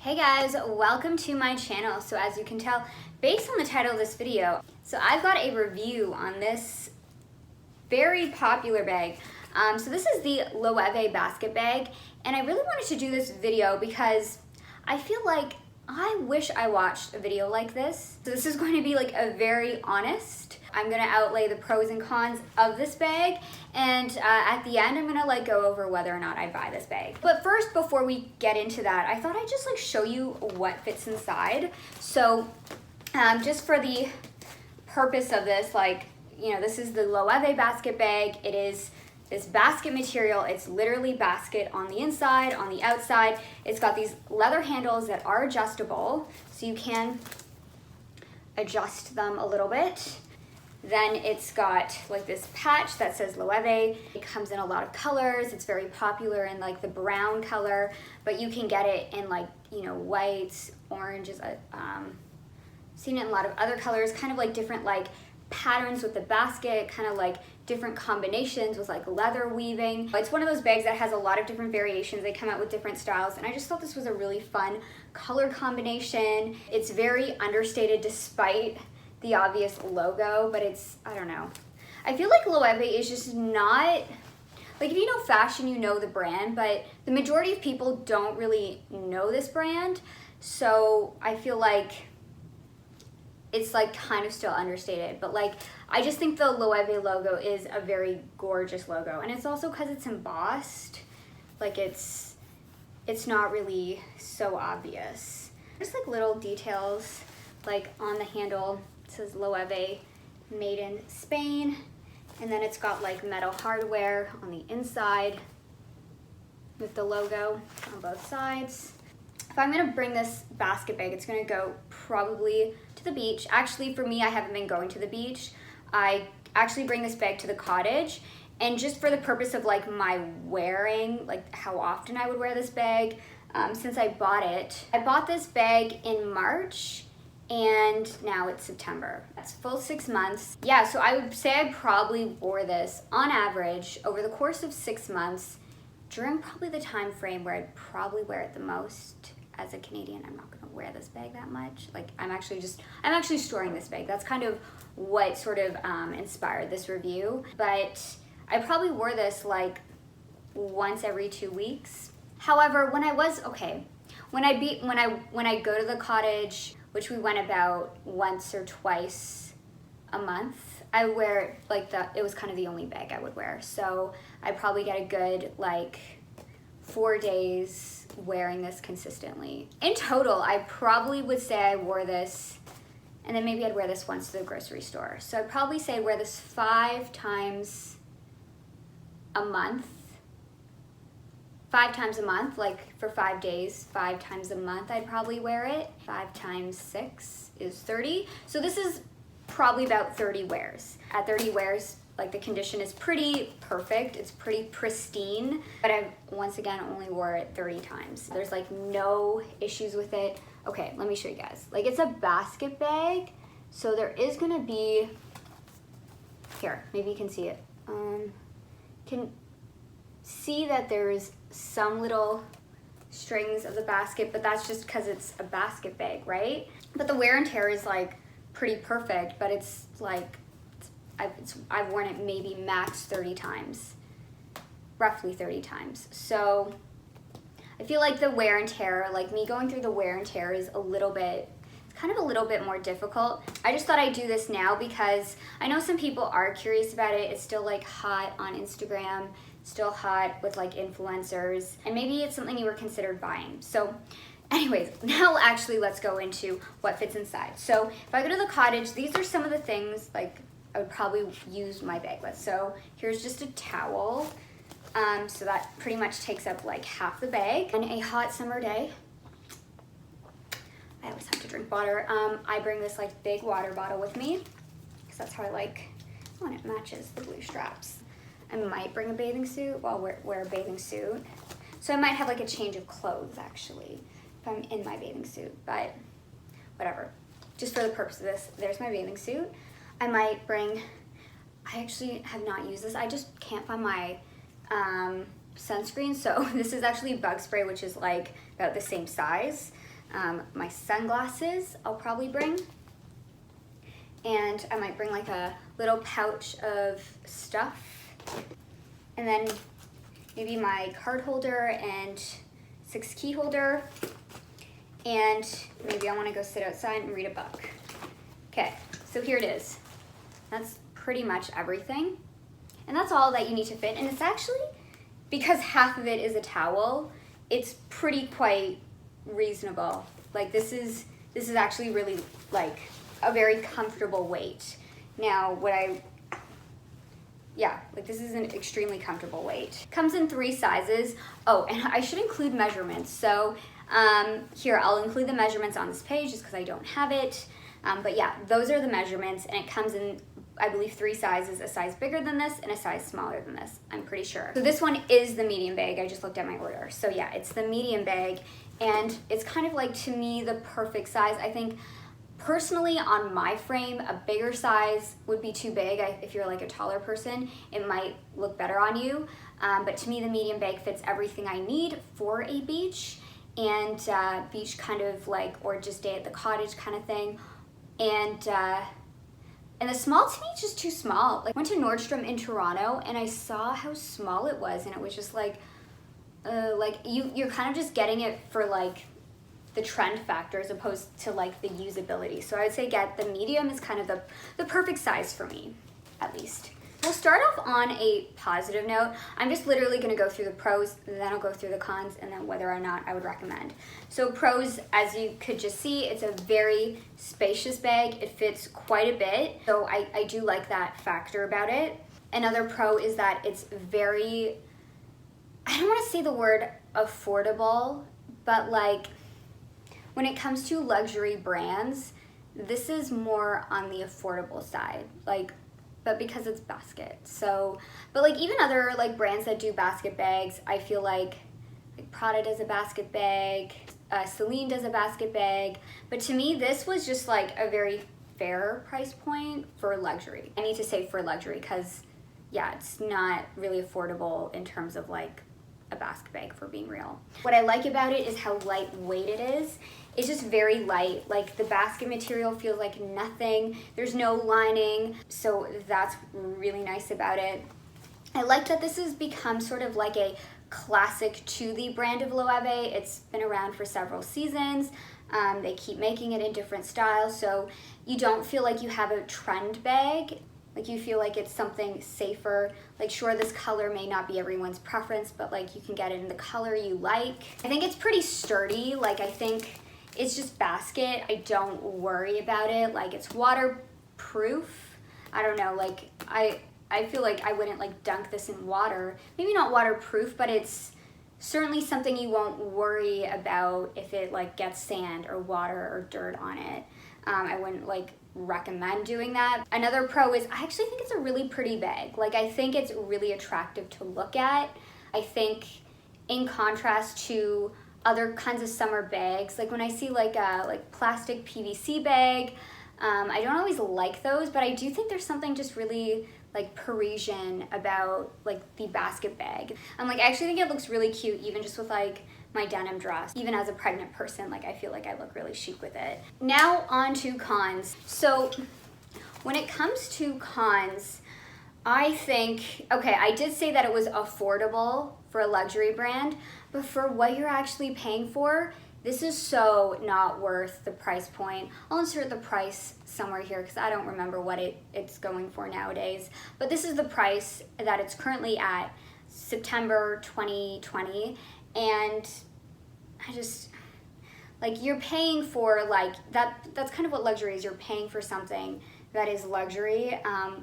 Hey guys, welcome to my channel. So as you can tell, based on the title of this video, so I've got a review on this very popular bag. So this is the Loewe basket bag, and I really wanted to do this video because I feel like I wish I watched a video like this. So this is going to be like a very honest. I'm gonna outlay the pros and cons of this bag, and at the end I'm gonna like go over whether or not I buy this bag. But first, before we get into that, I thought I'd just like show you what fits inside. So just for the purpose of this, like, you know, this is the Loewe basket bag. It is this basket material. It's literally basket on the inside, on the outside. It's got these leather handles that are adjustable, so you can adjust them a little bit. Then it's got like this patch that says Loewe. It comes in a lot of colors. It's very popular in like the brown color, but you can get it in like, you know, whites, oranges. Seen it in a lot of other colors, kind of like different like patterns with the basket, kind of like different combinations with like leather weaving. It's one of those bags that has a lot of different variations. They come out with different styles, and I just thought this was a really fun color combination. It's very understated despite the obvious logo, but it's, I don't know. I feel like Loewe is just not, like, if you know fashion, you know the brand, but the majority of people don't really know this brand. So I feel like it's like kind of still understated, but like, I just think the Loewe logo is a very gorgeous logo. And it's also because it's embossed, like it's not really so obvious. Just like little details, like on the handle, it says Loewe, made in Spain. And then it's got like metal hardware on the inside with the logo on both sides. If I'm gonna bring this basket bag, it's gonna go probably to the beach. Actually, for me, I haven't been going to the beach. I actually bring this bag to the cottage, and just for the purpose of like my wearing, like how often I would wear this bag, since I bought it. I bought this bag in March, and now it's September. That's full 6 months. Yeah, so I would say I probably wore this on average over the course of 6 months, during probably the time frame where I'd probably wear it the most. As a Canadian, I'm not gonna wear this bag that much. Like, I'm actually storing this bag. That's kind of what sort of inspired this review. But I probably wore this like once every 2 weeks. However, when I go to the cottage, which we went about once or twice a month, I wear like it was kind of the only bag I would wear. So I probably get a good like 4 days wearing this consistently. In total, I probably would say I wore this, and then maybe I'd wear this once to the grocery store. So I'd probably say I wear this 5 times a month. 5 times a month, like for 5 days, 5 times a month I'd probably wear it. 5 times 6 is 30. So this is probably about 30 wears. At 30 wears, like the condition is pretty perfect. It's pretty pristine, but I once again only wore it 30 times. There's like no issues with it. Okay, let me show you guys. Like, it's a basket bag, so there is gonna be, here, maybe you can see it. Can see that there's some little strings of the basket, but that's just because it's a basket bag, right? But the wear and tear is like pretty perfect, but it's like, I've worn it maybe max 30 times, roughly 30 times. So I feel like the wear and tear, like me going through the wear and tear is a little bit more difficult. I just thought I'd do this now because I know some people are curious about it. It's still like hot on Instagram, still hot with like influencers, and maybe it's something you were considered buying. So anyways, now actually let's go into what fits inside. So if I go to the cottage, these are some of the things like I would probably use my bag with. So here's just a towel. So that pretty much takes up like half the bag. On a hot summer day, I always have to drink water. I bring this like big water bottle with me because that's how I like when it matches the blue straps. I might bring a bathing suit, wear a bathing suit. So I might have like a change of clothes actually if I'm in my bathing suit, but whatever. Just for the purpose of this, there's my bathing suit. I might bring, I actually have not used this. I just can't find my sunscreen. So this is actually bug spray, which is like about the same size. My sunglasses I'll probably bring. And I might bring like a little pouch of stuff. And then maybe my card holder and 6 key holder. And maybe I want to go sit outside and read a book. Okay, so here it is. That's pretty much everything. And that's all that you need to fit. And it's actually, because half of it is a towel, it's quite reasonable. Like this is actually really like a very comfortable weight. Now this is an extremely comfortable weight. Comes in 3 sizes. Oh, and I should include measurements. So here, I'll include the measurements on this page just because I don't have it. But yeah, those are the measurements, and it comes in, I believe, 3 sizes, a size bigger than this and a size smaller than this, I'm pretty sure. So this one is the medium bag. I just looked at my order. So yeah, it's the medium bag, and it's kind of like, to me, the perfect size. I think personally on my frame, a bigger size would be too big. If you're like a taller person, it might look better on you. But to me, the medium bag fits everything I need for a beach, and beach kind of like, or just day at the cottage kind of thing. And the small to me is just too small. Like, I went to Nordstrom in Toronto and I saw how small it was, and it was just like you're kind of just getting it for like the trend factor as opposed to like the usability. So I would say get the medium is kind of the perfect size for me, at least. We'll start off on a positive note. I'm just literally gonna go through the pros, and then I'll go through the cons, and then whether or not I would recommend. So pros, as you could just see, it's a very spacious bag. It fits quite a bit, so I do like that factor about it. Another pro is that it's very, I don't wanna say the word affordable, but like, when it comes to luxury brands, this is more on the affordable side. Like, but because it's basket. So, but like even other like brands that do basket bags, I feel like Prada does a basket bag, Celine does a basket bag. But to me, this was just like a very fair price point for luxury. I need to say for luxury because yeah, it's not really affordable in terms of like a basket bag, for being real. What I like about it is how lightweight it is. It's just very light. Like the basket material feels like nothing. There's no lining, so that's really nice about it. I like that this has become sort of like a classic to the brand of Loewe. It's been around for several seasons. They keep making it in different styles, so you don't feel like you have a trend bag. Like you feel like it's something safer. Like sure, this color may not be everyone's preference, but like you can get it in the color you like. I think it's pretty sturdy. Like I think it's just basket. I don't worry about it. Like it's waterproof. I don't know, like I feel like I wouldn't like dunk this in water. Maybe not waterproof, but it's certainly something you won't worry about if it like gets sand or water or dirt on it. I wouldn't like recommend doing that. Another pro is I actually think it's a really pretty bag. Like I think it's really attractive to look at. I think in contrast to other kinds of summer bags, like when I see like a plastic PVC bag, I don't always like those, but I do think there's something just really like Parisian about like the basket bag. I'm like, I actually think it looks really cute even just with like my denim dress. Even as a pregnant person, like I feel like I look really chic with it. Now on to cons. So when it comes to cons, I think, okay, I did say that it was affordable for a luxury brand, but for what you're actually paying for, this is so not worth the price point. I'll insert the price somewhere here because I don't remember what it's going for nowadays, but this is the price that it's currently at, September 2020, and I just, like, you're paying for, like, that's kind of what luxury is. You're paying for something that is luxury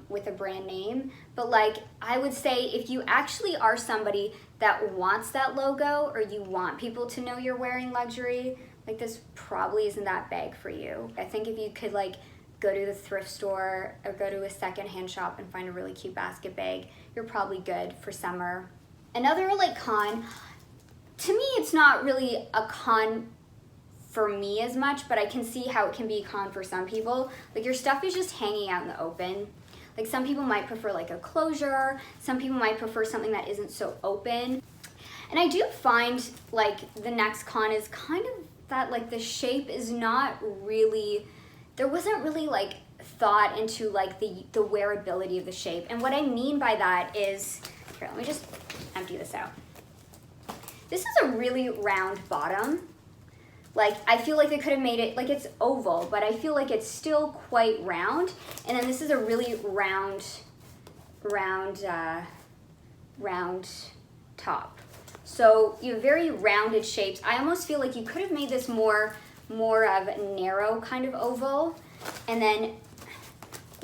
with a brand name. But like, I would say if you actually are somebody that wants that logo or you want people to know you're wearing luxury, like this probably isn't that bag for you. I think if you could like go to the thrift store or go to a secondhand shop and find a really cute basket bag, you're probably good for summer. Another like con, to me it's not really a con for me as much, but I can see how it can be a con for some people. Like your stuff is just hanging out in the open. Like some people might prefer like a closure, some people might prefer something that isn't so open. And I do find like the next con is kind of that like the shape is not really, there wasn't really like thought into like the wearability of the shape. And what I mean by that is, here, let me just empty this out. This is a really round bottom. Like, I feel like they could have made it, like it's oval, but I feel like it's still quite round. And then this is a really round top. So you have very rounded shapes. I almost feel like you could have made this more of a narrow kind of oval, and then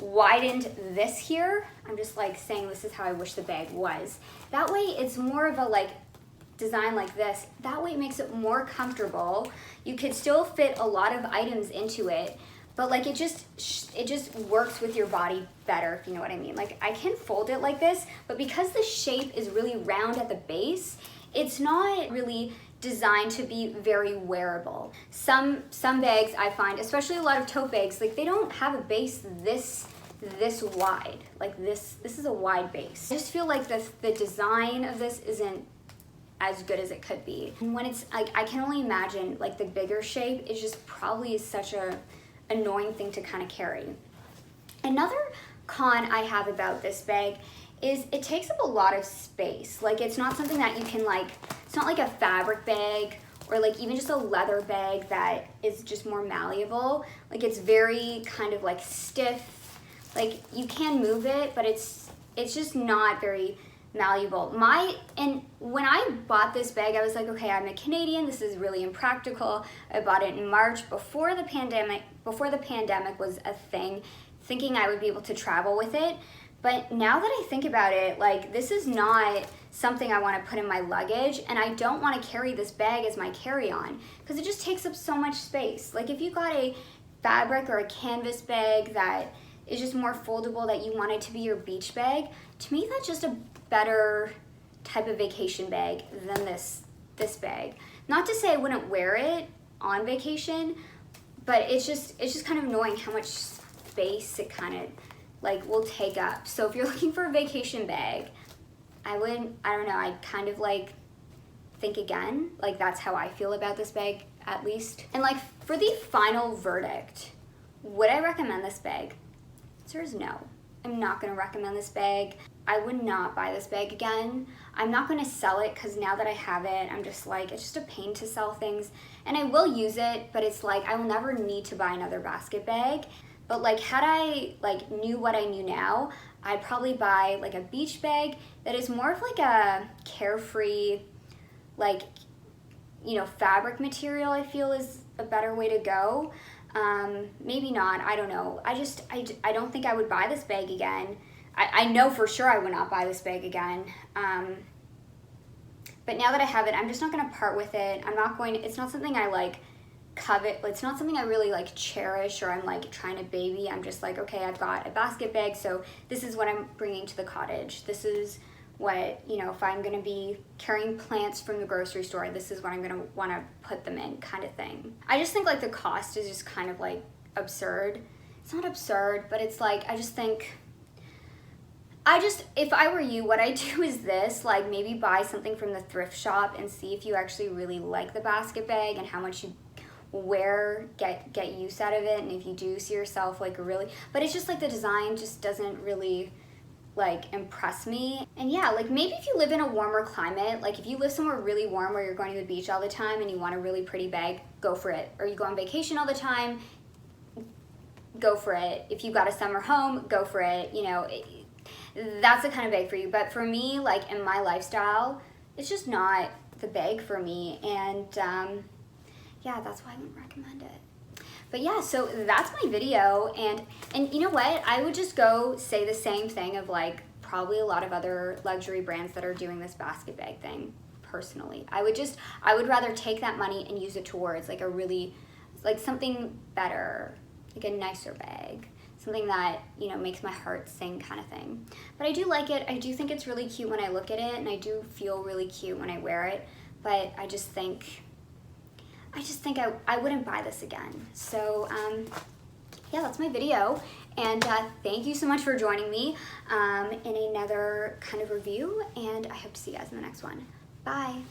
widened this here. I'm just like saying this is how I wish the bag was. That way it's more of a like design like this. That way it makes it more comfortable. You could still fit a lot of items into it, but like it just works with your body better, if you know what I mean. Like I can fold it like this, but because the shape is really round at the base, it's not really designed to be very wearable. Some bags I find, especially a lot of tote bags, like they don't have a base this wide. Like this is a wide base. I just feel like the design of this isn't as good as it could be. And when it's like, I can only imagine like the bigger shape is just probably such a annoying thing to kind of carry. Another con I have about this bag is it takes up a lot of space. Like it's not something that you can like, it's not like a fabric bag or like even just a leather bag that is just more malleable. Like it's very kind of like stiff. Like you can move it, but it's just not very malleable. And when I bought this bag, I was like, okay, I'm a Canadian, this is really impractical. I bought it in March before the pandemic was a thing, thinking I would be able to travel with it. But now that I think about it, like this is not something I want to put in my luggage, and I don't want to carry this bag as my carry-on because it just takes up so much space. Like if you got a fabric or a canvas bag that is just more foldable, that you want it to be your beach bag, to me that's just a better type of vacation bag than this bag. Not to say I wouldn't wear it on vacation, but it's just kind of annoying how much space it kind of like will take up. So if you're looking for a vacation bag, I don't know, I'd kind of like think again. Like that's how I feel about this bag, at least. And like for the final verdict, would I recommend this bag? The answer is no. I'm not gonna recommend this bag. I would not buy this bag again. I'm not gonna sell it because now that I have it, I'm just like, it's just a pain to sell things. And I will use it, but it's like, I will never need to buy another basket bag. But like, had I like knew what I knew now, I'd probably buy like a beach bag that is more of like a carefree, like, you know, fabric material. I feel is a better way to go. Maybe not, I don't know. I don't think I would buy this bag again. I know for sure I would not buy this bag again. But now that I have it, I'm just not gonna part with it. It's not something I like covet. It's not something I really like cherish or I'm like trying to baby. I'm just like, okay, I've got a basket bag, so this is what I'm bringing to the cottage. This is what, you know, if I'm gonna be carrying plants from the grocery store, this is what I'm gonna wanna put them in, kind of thing. I just think like the cost is just kind of like absurd. It's not absurd, but it's like, I just think, if I were you, what I do is this, like maybe buy something from the thrift shop and see if you actually really like the basket bag and how much you get use out of it, and if you do see yourself like really, but it's just like the design just doesn't really like impress me. And yeah, like maybe if you live in a warmer climate, like if you live somewhere really warm where you're going to the beach all the time and you want a really pretty bag, go for it. Or you go on vacation all the time, go for it. If you got a summer home, go for it. You know, that's the kind of bag for you. But for me, like in my lifestyle, it's just not the bag for me. And yeah, that's why I wouldn't recommend it. But yeah, so that's my video, and you know what? I would just go say the same thing of like probably a lot of other luxury brands that are doing this basket bag thing, personally. I would rather take that money and use it towards like a really, like something better, like a nicer bag. Something that, you know, makes my heart sing kind of thing. But I do like it. I do think it's really cute when I look at it, and I do feel really cute when I wear it. But I just think I wouldn't buy this again. So yeah, that's my video. And thank you so much for joining me in another kind of review. And I hope to see you guys in the next one. Bye.